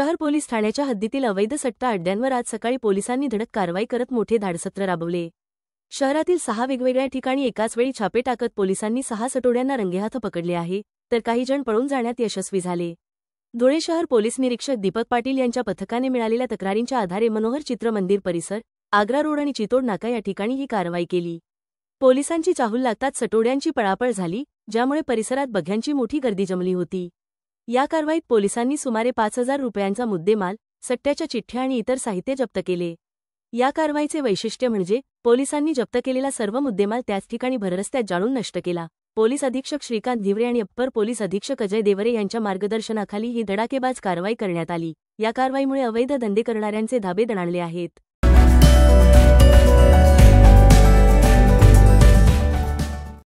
शहर पोलीस ठाण्याच्या हद्दीतील अवैध सट्टा अड्ड्यांवर आज सकाळी पोलिसांनी धडक कारवाई करत मोठे धाडसत्र राबवले। शहरातील 6 वेगवेगळ्या ठिकाणी एकाच वेळी छापे टाकत पोलिसांनी 6 सटोड्यांना रंगेहाथ पकडले आहे, तर काही जण पळून जाण्यात यशस्वी झाले। धुळे शहर पोलीस निरीक्षक दीपक पाटील यांच्या पथकाने मिळालेल्या तक्रारींच्या आधारे मनोहर चित्र मंदिर परिसर, आग्रा रोड आणि चितोड नाका या ठिकाणी ही कारवाई केली। पोलिसांची चाहूल लागताच सटोड्यांची पळापळ झाली, ज्यामुळे परिसरात बघ्यांची मोठी गर्दी जमली होती। या कारवाईत पोलिसांनी सुमारे 5,000 रुपयांचा मुद्देमाल, सट्ट्याच्या चिठ्ठ्या आणि इतर साहित्य जप्त केले। या कारवाईचे वैशिष्ट्य म्हणजे पोलिसांनी जप्त केलेला सर्व मुद्देमाल त्याच ठिकाणी भररस्त्यात जाळून नष्ट केला। पोलीस अधीक्षक श्रीकांत धिवरे आणि अप्पर पोलीस अधीक्षक अजय देवरे यांच्या मार्गदर्शनाखाली ही धडाकेबाज कारवाई करण्यात आली। या कारवाईमुळे अवैध धंदे करणाऱ्यांचे धाबे दणाणले आहेत।